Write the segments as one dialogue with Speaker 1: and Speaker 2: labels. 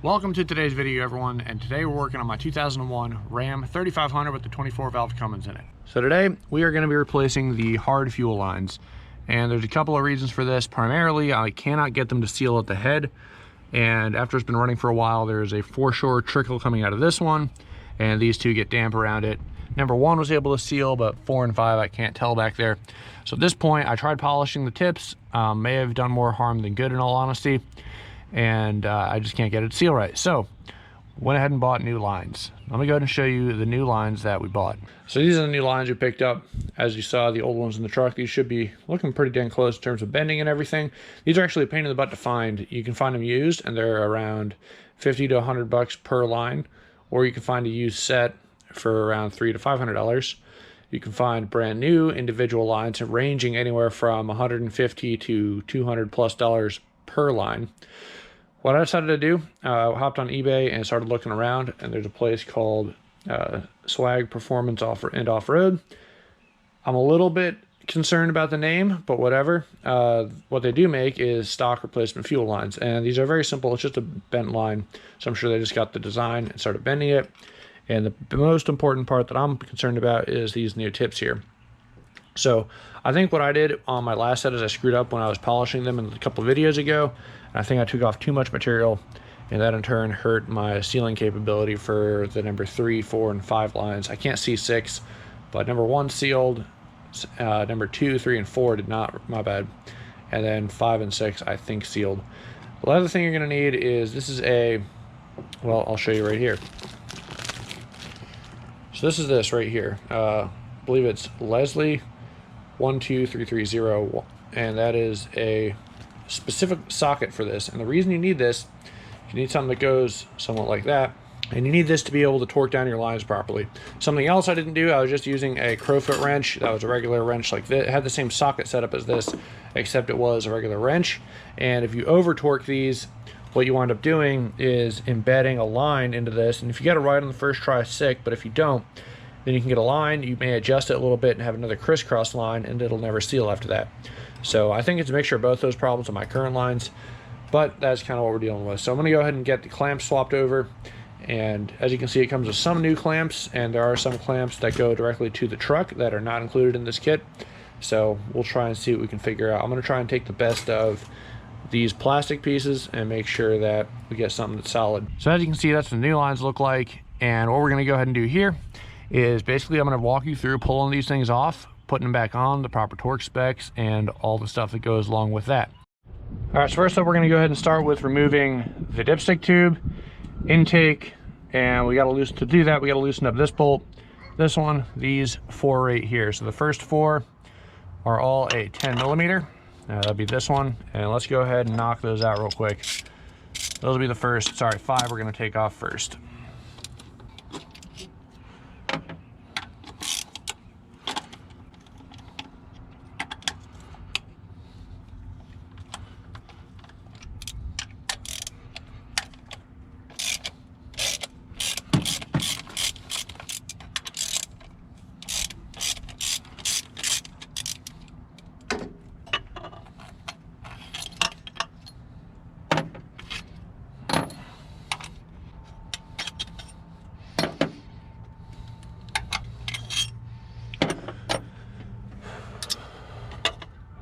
Speaker 1: Welcome to today's video, everyone, and today we're working on my 2001 Ram 3500 with the 24 valve Cummins in it. So today we are going to be replacing the hard fuel lines, and there's a couple of reasons for this. Primarily, I cannot get them to seal at the head, and after it's been running for a while, there's a foreshore trickle coming out of this one, and these two get damp around it. Number one was able to seal, but 4 and 5 I can't tell back there. So at this point, I tried polishing the tips. May have done more harm than good, in all honesty, and I just can't get it to seal right. So went ahead and bought new lines. Let me go ahead and show you the new lines that we bought. So these are the new lines we picked up. As you saw, the old ones in the truck, these should be looking pretty dang close in terms of bending and everything. These are actually a pain in the butt to find. You can find them used, and they're around 50 to 100 bucks per line, or you can find a used set for around $300 to $500. You can find brand new individual lines ranging anywhere from 150 to 200 plus dollars per line. What I decided to do, I hopped on eBay and started looking around, and there's a place called Swag Performance Off-Road. I'm a little bit concerned about the name, but whatever. What they do make is stock replacement fuel lines, and these are very simple. It's just a bent line, so I'm sure they just got the design and started bending it. And the most important part that I'm concerned about is these new tips here. So I think what I did on my last set is I screwed up when I was polishing them in a couple of videos ago. And I think I took off too much material, and that in turn hurt my sealing capability for the number 3, 4, and 5 lines. I can't see 6, but number 1 sealed, number 2, 3, and 4 did not, my bad. And then 5 and 6 I think sealed. The other thing you're gonna need is, this is a, well, I'll show you right here. So this is this right here. I believe it's Leslie 12330, and that is a specific socket for this. And the reason you need this, you need something that goes somewhat like that, and you need this to be able to torque down your lines properly. Something else I didn't do, I was just using a crowfoot wrench. That was a regular wrench like this. It had the same socket setup as this, except it was a regular wrench. And if you over torque these, what you wind up doing is embedding a line into this, and if you get it right on the first try, sick, but if you don't, then you can get a line, you may adjust it a little bit and have another crisscross line, and it'll never seal after that. So I think it's a mixture of both those problems on my current lines, but that's kind of what we're dealing with. So I'm gonna go ahead and get the clamps swapped over, and as you can see, it comes with some new clamps, and there are some clamps that go directly to the truck that are not included in this kit. So we'll try and see what we can figure out. I'm gonna try and take the best of these plastic pieces and make sure that we get something that's solid. So as you can see, that's what the new lines look like, and what we're gonna go ahead and do here is basically I'm gonna walk you through pulling these things off, putting them back on, the proper torque specs, and all the stuff that goes along with that. All right, so first up, we're gonna go ahead and start with removing the dipstick tube, intake, and we gotta loosen, to do that, we gotta loosen up this bolt, this one, these 4 right here. So the first 4 are all a 10 millimeter. That'll be this one, and let's go ahead and knock those out real quick. Those will be the first, sorry, 5 we're gonna take off first.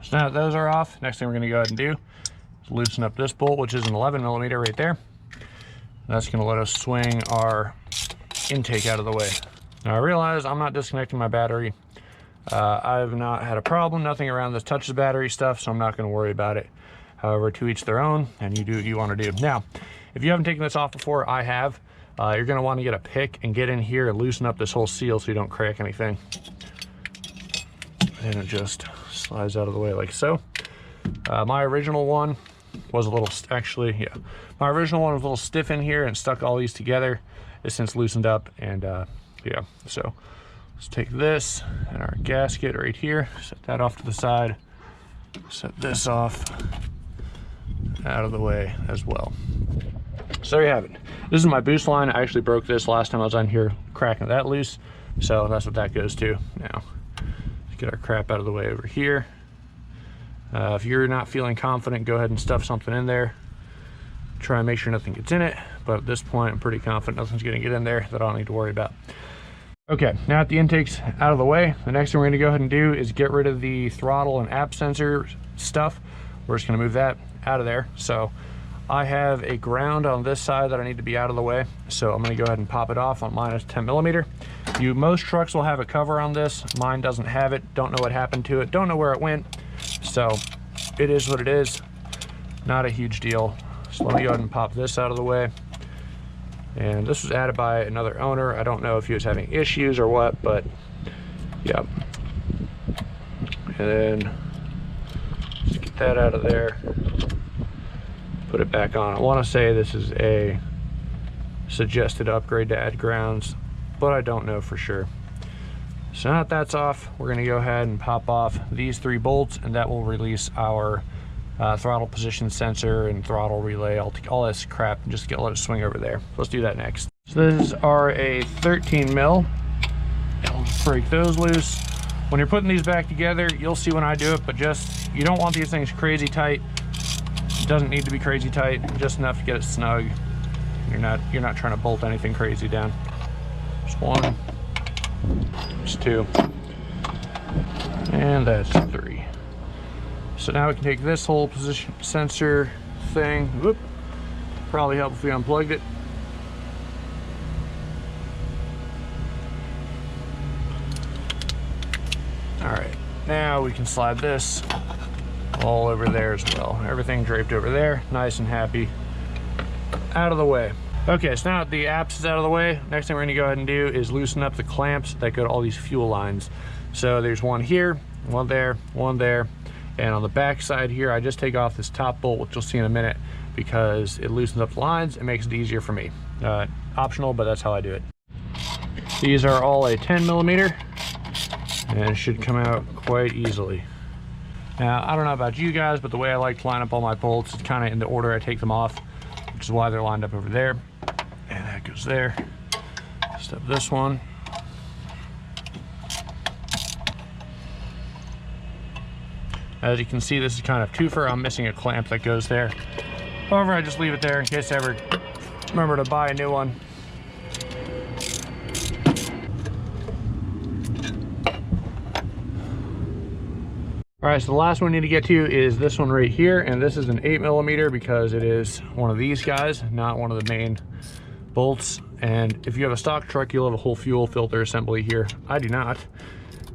Speaker 1: So now that those are off, next thing we're gonna go ahead and do is loosen up this bolt, which is an 11 millimeter right there. That's gonna let us swing our intake out of the way. Now I realize I'm not disconnecting my battery. I've not had a problem, nothing around this touches battery stuff, so I'm not gonna worry about it. However, to each their own, and you do what you wanna do. Now, if you haven't taken this off before, I have, you're gonna wanna get a pick and get in here and loosen up this whole seal so you don't crack anything. And it just slides out of the way like so. My original one was a little, my original one was a little stiff in here and stuck all these together. It's since loosened up, and yeah, so let's take this and our gasket right here, set that off to the side, set this off out of the way as well. So there you have it. This is my boost line. I actually broke this last time I was on here, cracking that loose, so that's what that goes to. Now let's get our crap out of the way over here. If you're not feeling confident, go ahead and stuff something in there. try and make sure nothing gets in it, but at this point I'm pretty confident nothing's gonna get in there that I don't need to worry about. Okay, now that the intake's out of the way, the next thing we're gonna go ahead and do is get rid of the throttle and app sensor stuff. We're just gonna move that out of there. So I have a ground on this side that I need to be out of the way. So I'm gonna go ahead and pop it off on mine. It's 10mm. Most trucks will have a cover on this. Mine doesn't have it. Don't know what happened to it. Don't know where it went. So it is what it is. Not a huge deal. So let me go ahead and pop this out of the way. And this was added by another owner. I don't know if he was having issues or what, but yeah. And then just get that out of there. Put it back on. I want to say this is a suggested upgrade to add grounds, but I don't know for sure. So now that that's off, we're going to go ahead and pop off these 3 bolts, and that will release our throttle position sensor and throttle relay, all this crap, and just let it swing over there. Let's do that next. So these are a 13mm. I'll just break those loose. When you're putting these back together, you'll see when I do it, but you don't want these things crazy tight. It doesn't need to be crazy tight, just enough to get it snug. You're not trying to bolt anything crazy down. Just 1, just 2, and that's 3. So now we can take this whole position sensor thing, whoop, probably help if we unplugged it. All right, now we can slide this all over there as well. Everything draped over there, nice and happy, out of the way. Okay, so now that the apps is out of the way, next thing we're gonna go ahead and do is loosen up the clamps that go to all these fuel lines. So there's one here, one there, one there. And on the back side here, I just take off this top bolt, which you'll see in a minute, because it loosens up the lines. It makes it easier for me. Optional, but that's how I do it. These are all a 10mm, and it should come out quite easily. Now, I don't know about you guys, but the way I like to line up all my bolts is kind of in the order I take them off, which is why they're lined up over there. And that goes there. Step this one. As you can see, this is kind of twofer. I'm missing a clamp that goes there. However, I just leave it there in case I ever remember to buy a new one. All right, so the last one we need to get to is this one right here, and this is an 8mm because it is one of these guys, not one of the main bolts. And if you have a stock truck, you'll have a whole fuel filter assembly here. I do not,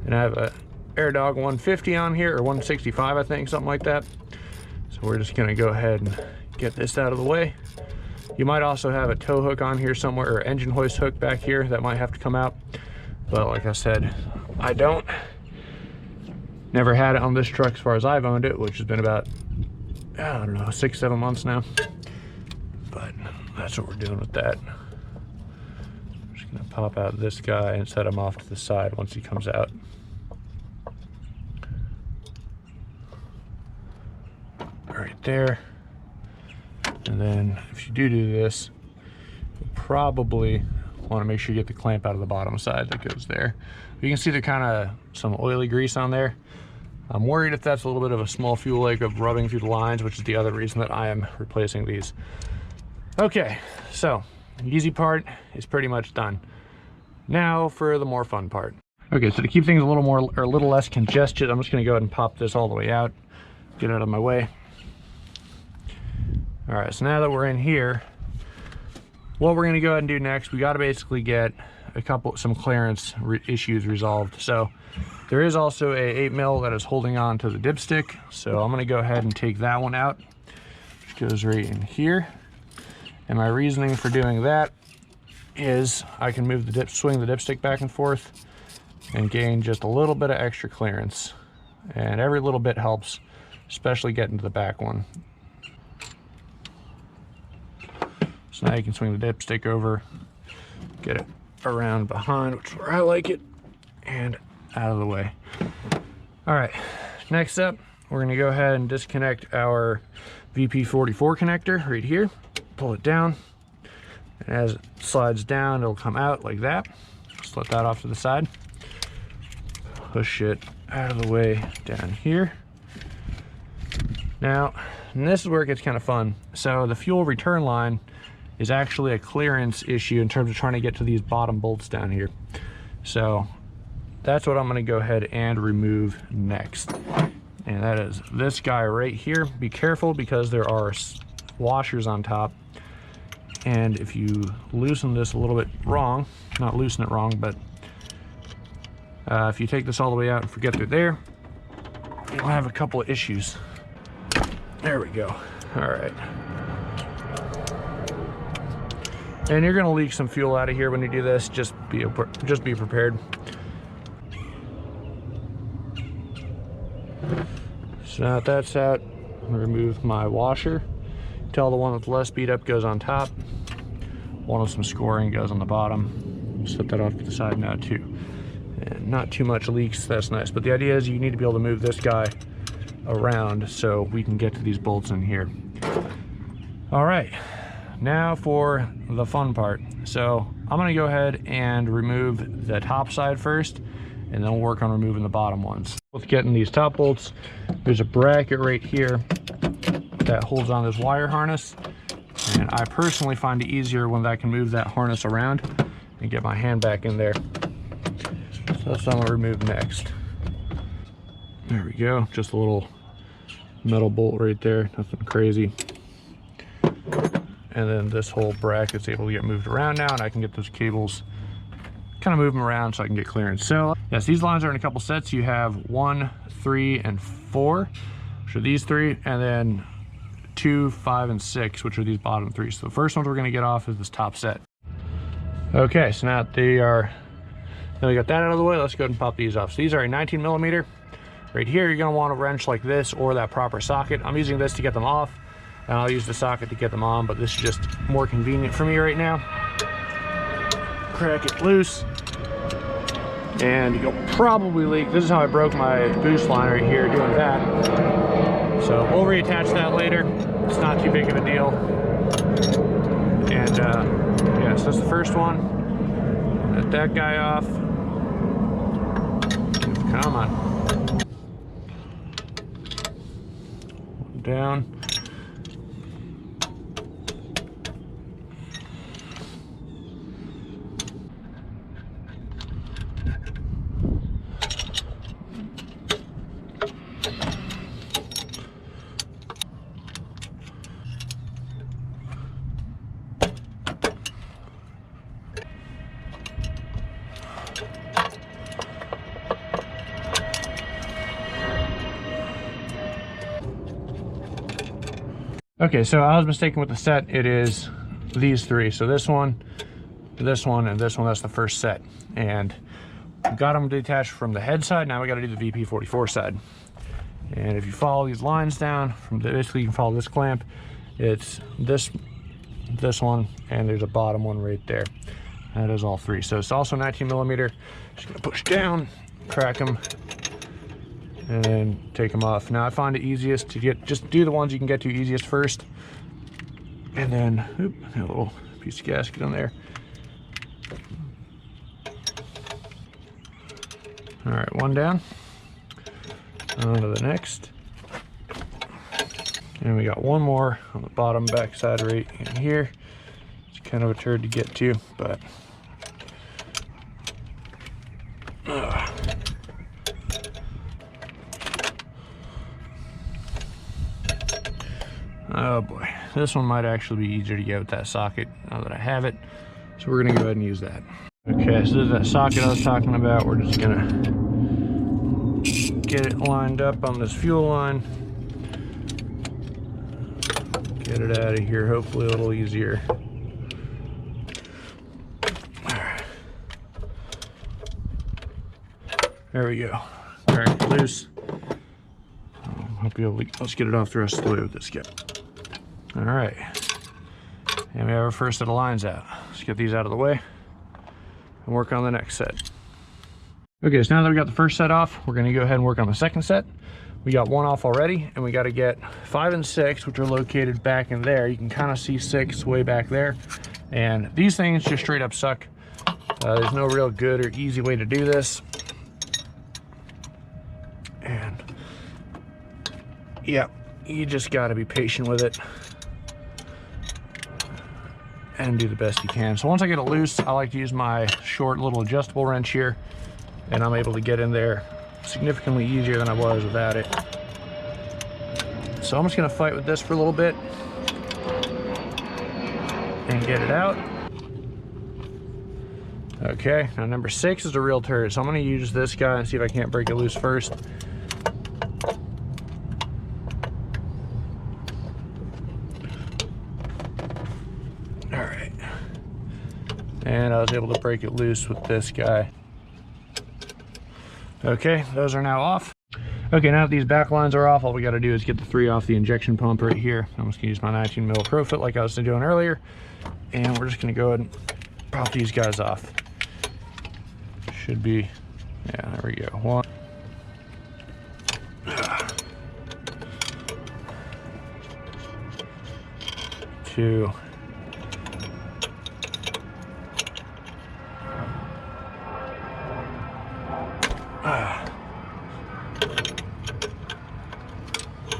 Speaker 1: and I have a AirDog 150 on here, or 165, I think, something like that. So we're just gonna go ahead and get this out of the way. You might also have a tow hook on here somewhere, or engine hoist hook back here that might have to come out. But like I said, I don't. Never had it on this truck as far as I've owned it, which has been about, I don't know, 6-7 months now. But that's what we're doing with that. I'm just gonna pop out this guy and set him off to the side once he comes out. Right there. And then if you do this, you probably want to make sure you get the clamp out of the bottom side that goes there. You can see there's kind of some oily grease on there. I'm worried if that's a little bit of a small fuel leak of rubbing through the lines, which is the other reason that I am replacing these. Okay, so the easy part is pretty much done. Now for the more fun part. Okay, so to keep things a little less congested, I'm just going to go ahead and pop this all the way out, get it out of my way. All right, so now that we're in here, what we're gonna go ahead and do next, we gotta basically get some clearance issues resolved. So there is also a 8mm that is holding on to the dipstick. So I'm gonna go ahead and take that one out, which goes right in here. And my reasoning for doing that is I can move swing the dipstick back and forth and gain just a little bit of extra clearance. And every little bit helps, especially getting to the back one. So now you can swing the dipstick over, get it around behind, which is where I like it, and out of the way. All right, next up, we're gonna go ahead and disconnect our VP44 connector right here. Pull it down, and as it slides down, it'll come out like that. Just let that off to the side. Push it out of the way down here. Now, and this is where it gets kind of fun. So the fuel return line is actually a clearance issue in terms of trying to get to these bottom bolts down here. So that's what I'm going to go ahead and remove next. And that is this guy right here. Be careful because there are washers on top. And if you loosen this a little bit wrong, not loosen it wrong, but if you take this all the way out and forget they're there, you'll have a couple of issues. There we go. All right. And you're gonna leak some fuel out of here when you do this. Just be prepared. So now that that's out, I'm gonna remove my washer. Tell the one that's less beat up goes on top. One with some scoring goes on the bottom. Set that off to the side now too. And not too much leaks, that's nice. But the idea is you need to be able to move this guy around so we can get to these bolts in here. All right, now for the fun part. So I'm gonna go ahead and remove the top side first, and then we'll work on removing the bottom ones. With getting these top bolts, there's a bracket right here that holds on this wire harness. And I personally find it easier when I can move that harness around and get my hand back in there. So that's what I'm gonna remove next. There we go, just a little metal bolt right there, nothing crazy. And then this whole bracket's able to get moved around now, and I can get those cables, kind of move them around so I can get clearance. So yes, these lines are in a couple sets. You have 1, 3, and 4, which are these three, and then 2, 5, and 6, which are these bottom three. So the first ones we're gonna get off is this top set. Okay, so now now we got that out of the way, let's go ahead and pop these off. So these are a 19mm. Right here, you're gonna want a wrench like this or that proper socket. I'm using this to get them off, and I'll use the socket to get them on, but this is just more convenient for me right now. Crack it loose, and you'll probably leak. This is how I broke my boost line right here doing that. So we'll reattach that later. It's not too big of a deal. And yeah, so that's the first one. Let that guy off. Come on. One down. Okay, so I was mistaken with the set. It is these three. So this one, and this one, that's the first set. And got them detached from the head side. Now we got to do the VP44 side. And if you follow these lines down, from basically you can follow this clamp. It's this one, and there's a bottom one right there. That is all three. So it's also 19mm. Just gonna push down, crack them, and then take them off. Now I find it easiest to just do the ones you can get to easiest first, and then oop, a little piece of gasket on there. All right, one down. On to the next. And we got one more on the bottom back side right in here. It's kind of a turd to get to, but oh boy, this one might actually be easier to get with that socket now that I have it. So we're gonna go ahead and use that. Okay, so this is that socket I was talking about. We're just gonna get it lined up on this fuel line. Get it out of here, hopefully a little easier. There we go. Crack it loose. Let's get it off the rest of the way with this guy. All right, and we have our first set of lines out. Let's get these out of the way and work on the next set. Okay, so now that we got the first set off, we're gonna go ahead and work on the second set. We got one off already, and we gotta get 5 and 6, which are located back in there. You can kind of see 6 way back there. And these things just straight up suck. There's no real good or easy way to do this. And yeah, you just got to be patient with it and do the best you can. So once I get it loose, I like to use my short little adjustable wrench here, and I'm able to get in there significantly easier than I was without it. So I'm just gonna fight with this for a little bit and get it out. Okay, now number 6 is a real turd, so I'm gonna use this guy and see if I can't break it loose first. All right, and I was able to break it loose with this guy. Okay, those are now off. Okay, now that these back lines are off, all we gotta do is get the 3 off the injection pump right here. I'm just gonna use my 19 mil Profit like I was doing earlier, and we're just gonna go ahead and pop these guys off. Should be, yeah, there we go. 1, 2,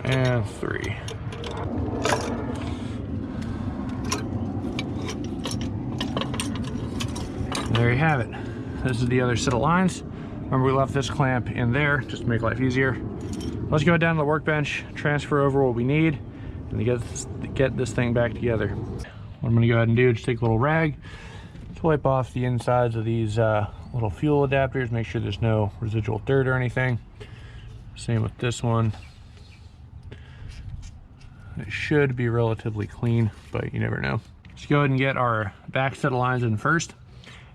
Speaker 1: and 3. There you have it. This is the other set of lines. Remember, we left this clamp in there just to make life easier. Let's go down to the workbench, transfer over what we need, and get this thing back together. What I'm gonna go ahead and do is just take a little rag to wipe off the insides of these little fuel adapters, make sure there's no residual dirt or anything. Same with this one. It should be relatively clean, but you never know. Let's go ahead and get our back set of lines in first.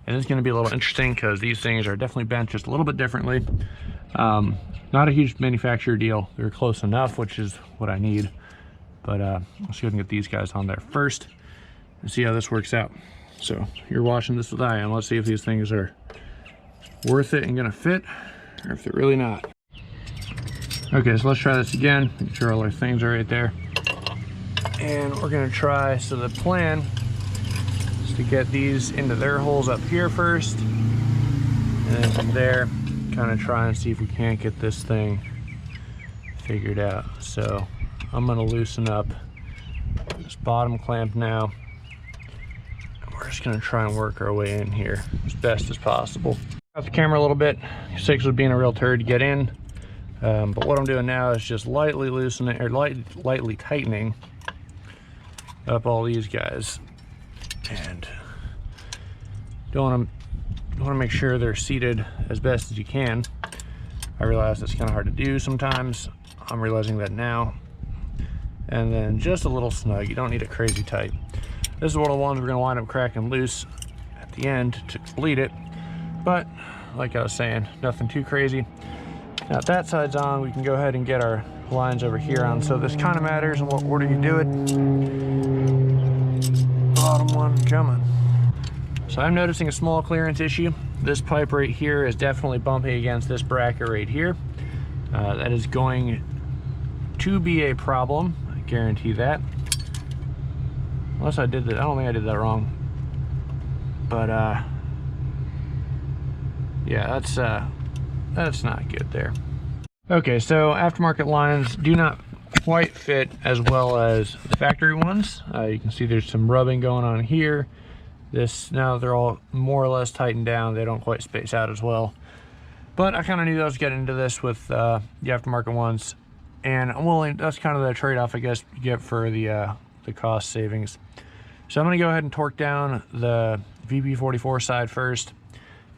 Speaker 1: And it's going to be a little interesting because these things are definitely bent just a little bit differently. Not a huge manufacturer deal. They're close enough, which is what I need. But let's go ahead and get these guys on there first and see how this works out. So you're watching this with I am. Let's see if these things are worth it and going to fit, or if they're really not. Okay, so let's try this again. Make sure all our things are right there. And we're going to try, so the plan to get these into their holes up here first, and then from there kind of try and see if we can't get this thing figured out. So I'm going to loosen up this bottom clamp now, and we're just going to try and work our way in here as best as possible. Got the camera a little bit. 6 was being a real turd to get in, but what I'm doing now is just lightly loosening, or lightly tightening up all these guys. And don't want to make sure they're seated as best as you can. I realize that's kind of hard to do sometimes. I'm realizing that now. And then just a little snug. You don't need it crazy tight. This is one of the ones we're going to wind up cracking loose at the end to bleed it. But like I was saying, nothing too crazy. Now that that side's on, we can go ahead and get our lines over here on. So this kind of matters in what order you do it. Bottom one coming. So I'm noticing a small clearance issue. This pipe right here is definitely bumping against this bracket right here. That is going to be a problem, I guarantee that. Unless I did that, I don't think I did that wrong. But yeah, that's not good there. Okay, so aftermarket lines do not quite fit as well as the factory ones. You can see there's some rubbing going on here. Now they're all more or less tightened down. They don't quite space out as well. But I kind of knew I was getting into this with the aftermarket ones, and I'm willing. That's kind of the trade-off, I guess, you get for the cost savings. So I'm going to go ahead and torque down the VP44 side first,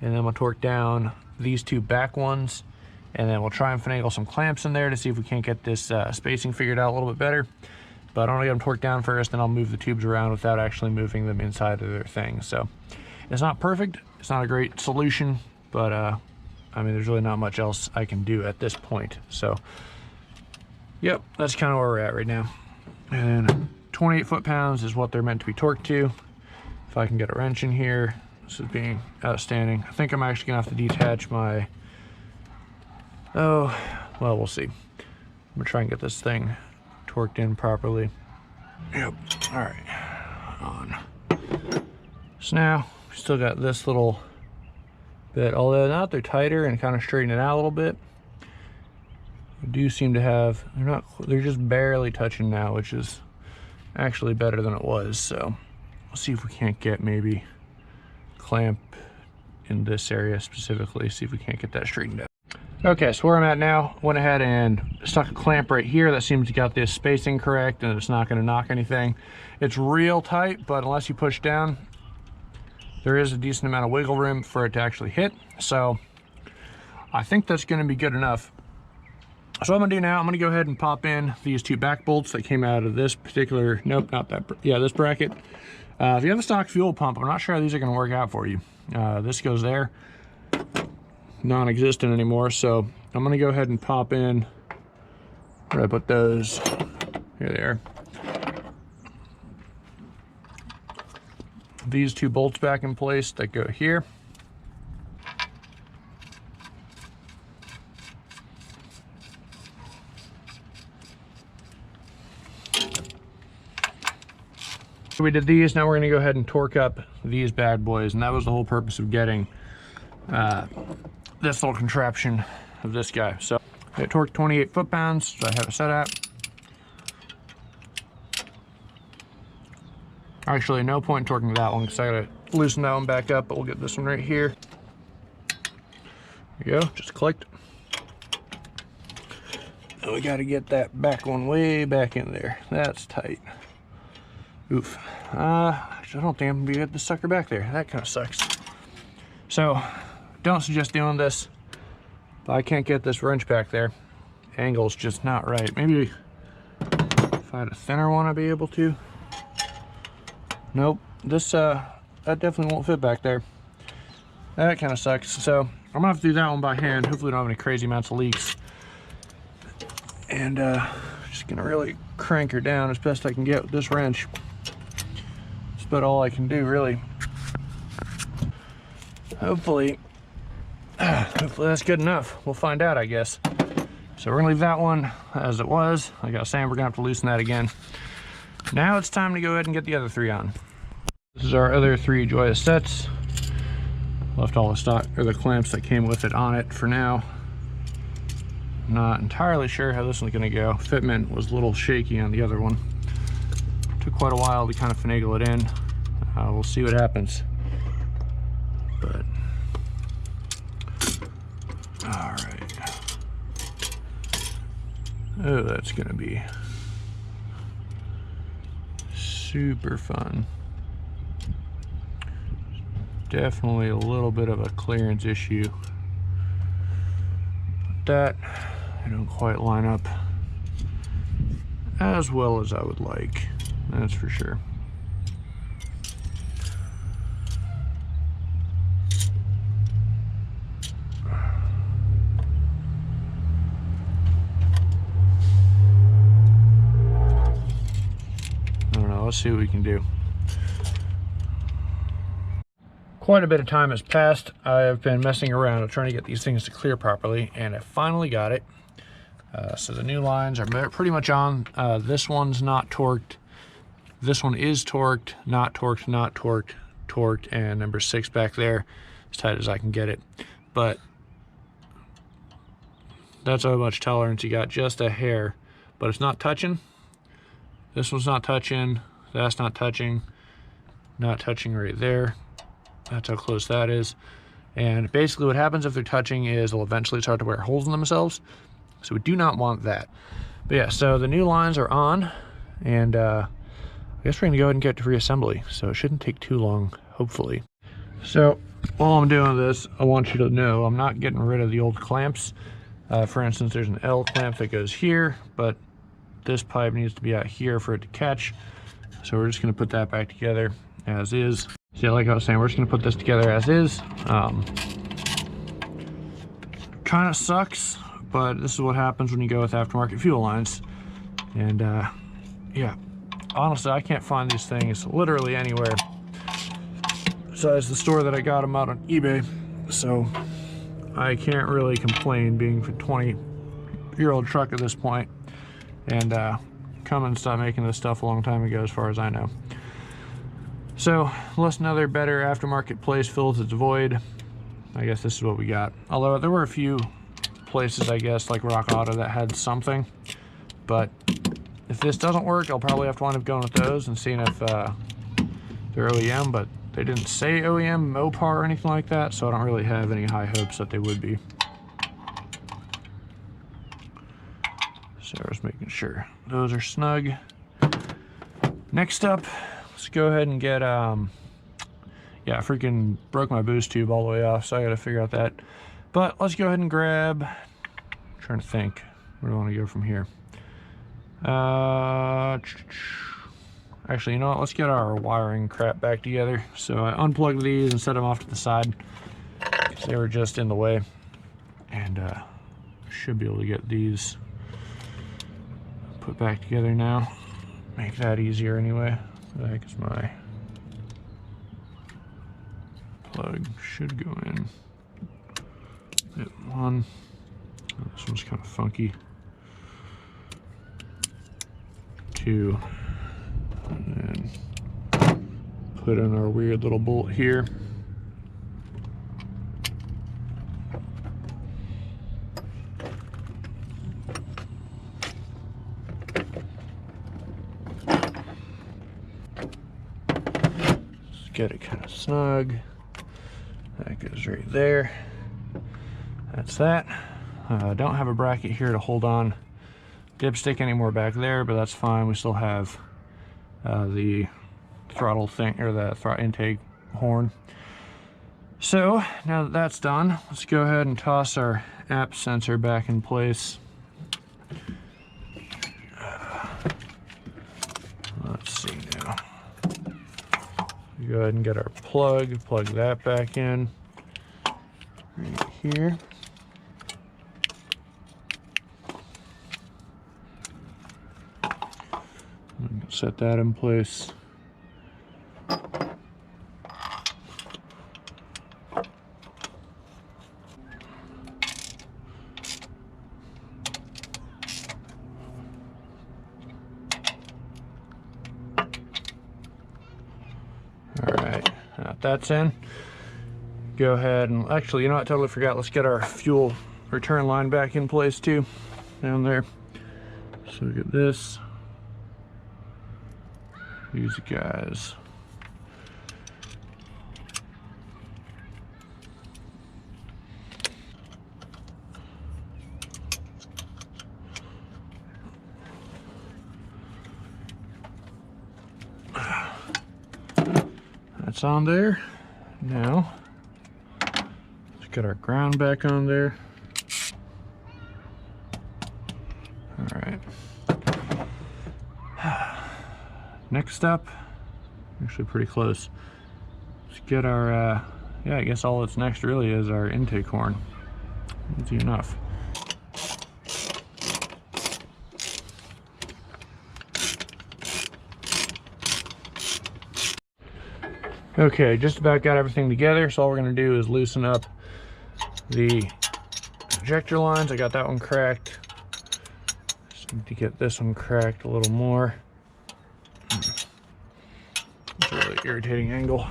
Speaker 1: and then we'll torque down these 2 back ones. And then we'll try and finagle some clamps in there to see if we can't get this spacing figured out a little bit better. But I want to get them torqued down first, and I'll move the tubes around without actually moving them inside of their thing. So it's not perfect. It's not a great solution, but I mean, there's really not much else I can do at this point. So yep, that's kind of where we're at right now. And 28 foot-pounds is what they're meant to be torqued to. If I can get a wrench in here, this is being outstanding. I think I'm actually gonna have to detach my, oh, well, we'll see. I'm gonna try and get this thing torqued in properly. Yep, all right, on. So now, we still got this little bit, although now that they're tighter and kind of straighten it out a little bit, do seem to have, they're just barely touching now, which is actually better than it was. So we'll see if we can't get maybe clamp in this area specifically, see if we can't get that straightened out. Okay, so where I'm at now, went ahead and stuck a clamp right here. That seems to got this spacing correct, and it's not going to knock anything. It's real tight, but unless you push down, there is a decent amount of wiggle room for it to actually hit. So I think that's going to be good enough. So what I'm gonna do now, I'm gonna go ahead and pop in these two back bolts that came out of this particular, nope, not that, yeah, this bracket. If you have a stock fuel pump, I'm not sure how these are gonna work out for you. This goes there, non-existent anymore. So I'm gonna go ahead and pop in, where I put those, here they are. These two bolts back in place that go here. So we did these, now we're gonna go ahead and torque up these bad boys, and that was the whole purpose of getting this little contraption of this guy. So I torqued 28 foot-pounds, so I have it set at. Actually, no point in torquing that one because I gotta loosen that one back up, but we'll get this one right here. There you go, just clicked. And we gotta get that back one way back in there. That's tight. Oof. I don't think I'm gonna be able to get this sucker back there. That kind of sucks. So, don't suggest doing this, but I can't get this wrench back there. Angle's just not right. Maybe if I had a thinner one, I'd be able to. Nope. This, that definitely won't fit back there. That kind of sucks. So, I'm gonna have to do that one by hand. Hopefully, we don't have any crazy amounts of leaks. And, just gonna really crank her down as best I can get with this wrench. That's about all I can do, really. Hopefully that's good enough. We'll find out, I guess. So we're gonna leave that one as it was. Like I was saying, we're gonna have to loosen that again. Now it's time to go ahead and get the other three on. This is our other three joyous sets. Left all the stock, or the clamps that came with it on it for now. Not entirely sure how this one's gonna go. Fitment was a little shaky on the other one. Took quite a while to kind of finagle it in. We'll see what happens. But, all right. Oh, that's gonna be super fun. Definitely a little bit of a clearance issue. That I don't quite line up as well as I would like, that's for sure. I don't know, let's see what we can do. Quite a bit of time has passed. I've been messing around trying to get these things to clear properly, and I finally got it. So the new lines are pretty much on. This one's not torqued. This one is torqued, not torqued, not torqued, torqued, and number 6 back there, as tight as I can get it. But that's how much tolerance you got, just a hair. But it's not touching. This one's not touching. That's not touching right there. That's how close that is. And basically what happens if they're touching is they'll eventually start to wear holes in themselves. So we do not want that. But yeah, so the new lines are on, and I guess we're gonna go ahead and get to reassembly. So it shouldn't take too long, hopefully. So while I'm doing this, I want you to know I'm not getting rid of the old clamps. For instance, there's an L clamp that goes here, but this pipe needs to be out here for it to catch. So we're just gonna put that back together as is. So like I was saying, we're just gonna put this together as is. Kind of sucks, but this is what happens when you go with aftermarket fuel lines. And yeah, honestly, I can't find these things literally anywhere besides the store that I got them out on eBay. So I can't really complain being a 20-year-old truck at this point. And Cummins stopped making this stuff a long time ago, as far as I know. So, unless another better aftermarket place fills its void, I guess this is what we got. Although there were a few places, I guess, like Rock Auto that had something. But if this doesn't work, I'll probably have to wind up going with those and seeing if they're OEM, but they didn't say OEM, Mopar, or anything like that, so I don't really have any high hopes that they would be. So I was making sure those are snug. Next up, let's go ahead and get, yeah, I freaking broke my boost tube all the way off, so I gotta figure out that. But let's go ahead and grab, I'm trying to think, where do I want to go from here? Actually, you know what, let's get our wiring crap back together. So I unplugged these and set them off to the side because they were just in the way. And should be able to get these put back together now. Make that easier anyway. What the heck is my plug? Should go in. Hit one. Oh, this one's kind of funky. Two. And then put in our weird little bolt here. Get it kind of snug. That goes right there. That's that. Don't have a bracket here to hold on dipstick anymore back there, but that's fine. We still have the throttle thing, or the throttle intake horn. So now that that's done, let's go ahead and toss our app sensor back in place. Let's see now. Go ahead and get our plug that back in right here. Set that in place. Alright, now that's in. Go ahead and, actually, you know what, I totally forgot. Let's get our fuel return line back in place too, down there. So we get this. These guys. That's on there. Now, let's get our ground back on there. All right. Next up, actually pretty close. Let's get our, yeah, I guess all that's next really is our intake horn. Easy enough. Okay, just about got everything together, so all we're going to do is loosen up the injector lines. I got that one cracked. Just need to get this one cracked a little more. It's a really irritating angle.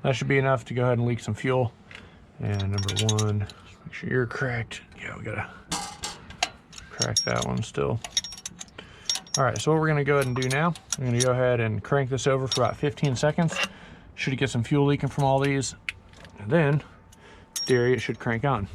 Speaker 1: That should be enough to go ahead and leak some fuel. And number one, make sure you're cracked. Yeah, we gotta crack that one still. All right, so what we're gonna go ahead and do now, I'm gonna go ahead and crank this over for about 15 seconds. Should get some fuel leaking from all these. And then, in theory, it should crank on.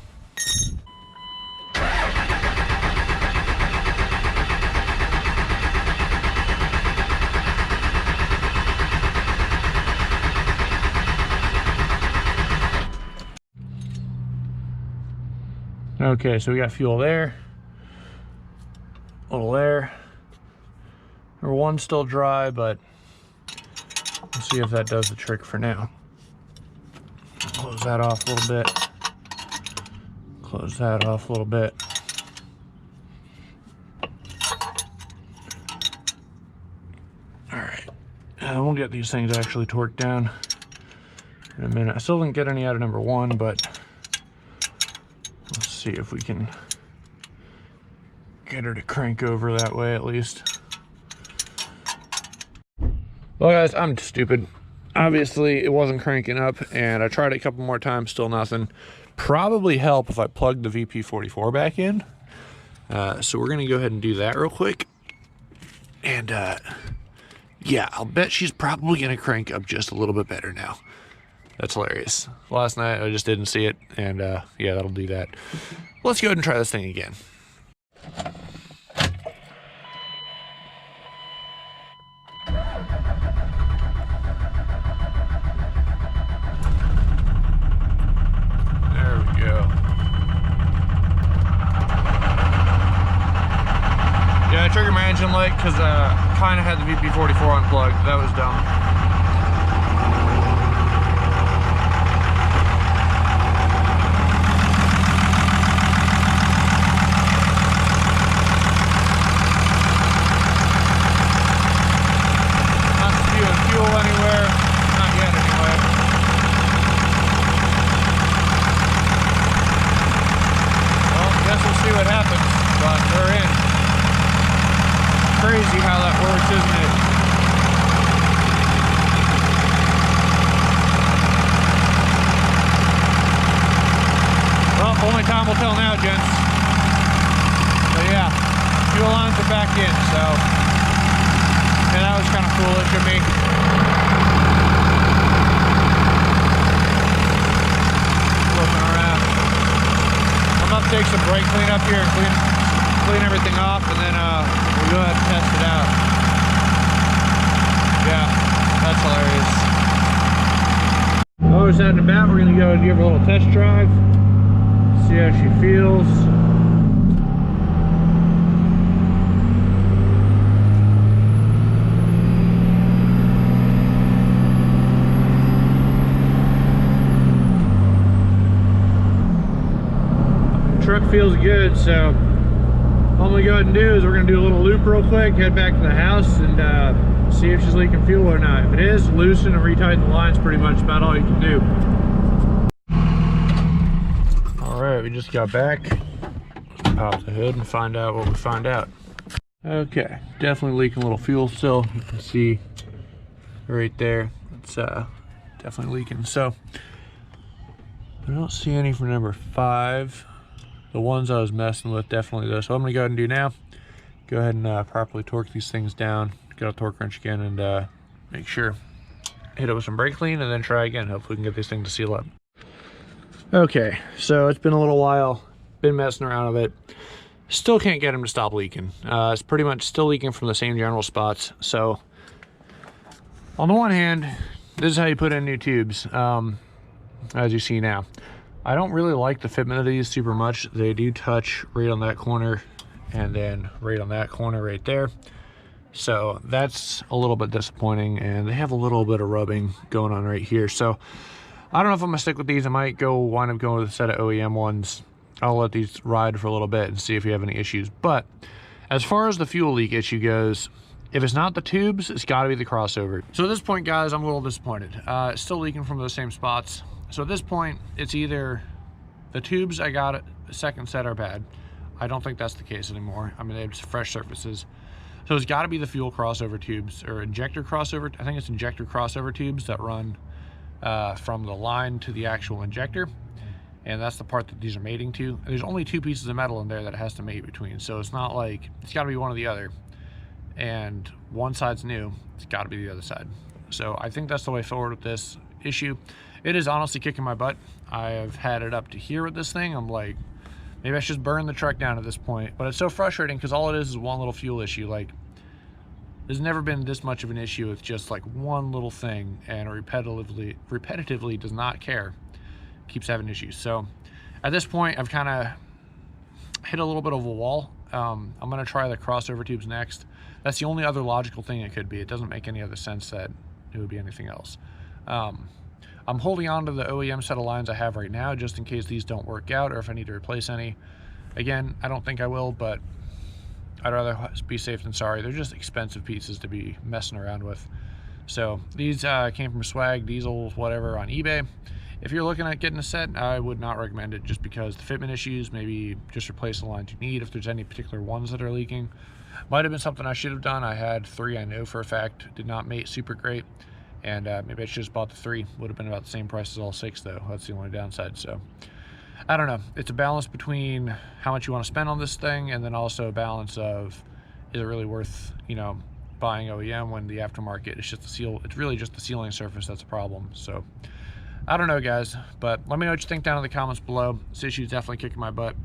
Speaker 1: Okay, so we got fuel there, a little there. Number one's still dry, but let's see if that does the trick for now. Close that off a little bit. Close that off a little bit. All right, we'll get these things actually torqued down in a minute. I still didn't get any out of number one, but let's see if we can get her to crank over that way at least. Well guys, I'm stupid. Obviously it wasn't cranking up, and I tried it a couple more times, still nothing. Probably help if I plugged the VP44 back in. So we're gonna go ahead and do that real quick. And yeah, I'll bet she's probably gonna crank up just a little bit better now. That's hilarious. Last night I just didn't see it, and yeah, that'll do that. Let's go ahead and try this thing again. There we go. Yeah, I triggered my engine light because I kind of had the VP44 unplugged. That was dumb. Crazy how that works, isn't it? Well, only time will tell now, gents. But yeah, fuel lines are back in, so yeah, that was kind of foolish of me. Looking around. I'm gonna take some brake clean up here and clean everything off, and then we'll go ahead and test it out. Yeah, that's hilarious. While we're setting about, we're gonna go and give her a little test drive, see how she feels. The truck feels good, so all I'm gonna go ahead and do is we're gonna do a little loop real quick, head back to the house, and see if she's leaking fuel or not. If it is, loosen and retighten the lines. Pretty much about all you can do. All right, we just got back. Let's pop the hood and find out what we find out. Okay, definitely leaking a little fuel still. You can see right there, it's definitely leaking. So I don't see any for number 5. The ones I was messing with, definitely those. So what I'm gonna go ahead and do now, go ahead and properly torque these things down, get a torque wrench again, and make sure, hit it with some brake clean, and then try again. Hopefully we can get this thing to seal up. Okay, so it's been a little while, been messing around with it. Still can't get them to stop leaking. It's pretty much still leaking from the same general spots. So on the one hand, this is how you put in new tubes, as you see now. I don't really like the fitment of these super much. They do touch right on that corner and then right on that corner right there. So that's a little bit disappointing, and they have a little bit of rubbing going on right here. So I don't know if I'm gonna stick with these. I might wind up going with a set of OEM ones. I'll let these ride for a little bit and see if we have any issues. But as far as the fuel leak issue goes, if it's not the tubes, it's gotta be the crossover. So at this point, guys, I'm a little disappointed. It's still leaking from those same spots. So at this point, it's either the tubes I got a second set are bad. I don't think that's the case anymore. I mean, they have fresh surfaces. So it's got to be the fuel crossover tubes, or injector crossover. I think it's injector crossover tubes that run from the line to the actual injector. And that's the part that these are mating to. There's only 2 pieces of metal in there that it has to mate between. So it's not like, it's got to be one or the other. And one side's new, it's got to be the other side. So I think that's the way forward with this issue. It is honestly kicking my butt. I have had it up to here with this thing. I'm like, maybe I should burn the truck down at this point. But it's so frustrating because all it is one little fuel issue. Like, there's never been this much of an issue with just like one little thing, and repetitively does not care. Keeps having issues. So at this point, I've kind of hit a little bit of a wall. I'm gonna try the crossover tubes next. That's the only other logical thing it could be. It doesn't make any other sense that it would be anything else. I'm holding on to the OEM set of lines I have right now just in case these don't work out, or if I need to replace any. Again, I don't think I will, but I'd rather be safe than sorry. They're just expensive pieces to be messing around with. So these came from Swag, Diesel, whatever, on eBay. If you're looking at getting a set, I would not recommend it, just because the fitment issues. Maybe just replace the lines you need if there's any particular ones that are leaking. Might have been something I should have done. I had 3 I know for a fact did not mate super great, And maybe I should just bought the 3. Would have been about the same price as all 6 though. That's the only downside. So I don't know. It's a balance between how much you want to spend on this thing, and then also a balance of, is it really worth, you know, buying OEM when the aftermarket, it's just the seal, it's really just the sealing surface that's a problem. So I don't know, guys, but let me know what you think down in the comments below. This issue is definitely kicking my butt.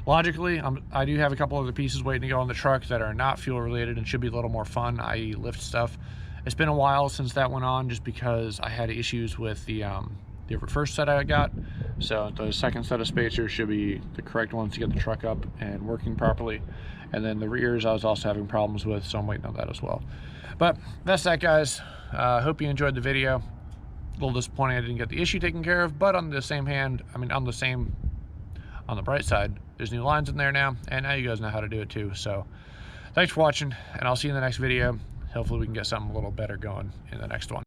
Speaker 1: Logically, I do have a couple other pieces waiting to go on the truck that are not fuel related and should be a little more fun, i.e. lift stuff. It's been a while since that went on, just because I had issues with the first set I got. So the second set of spacers should be the correct ones to get the truck up and working properly. And then the rears I was also having problems with, so I'm waiting on that as well. But that's that, guys. Hope you enjoyed the video. A little disappointing I didn't get the issue taken care of, but on the same hand, I mean, on the bright side, there's new lines in there now, and now you guys know how to do it too. So thanks for watching, and I'll see you in the next video. Hopefully we can get something a little better going in the next one.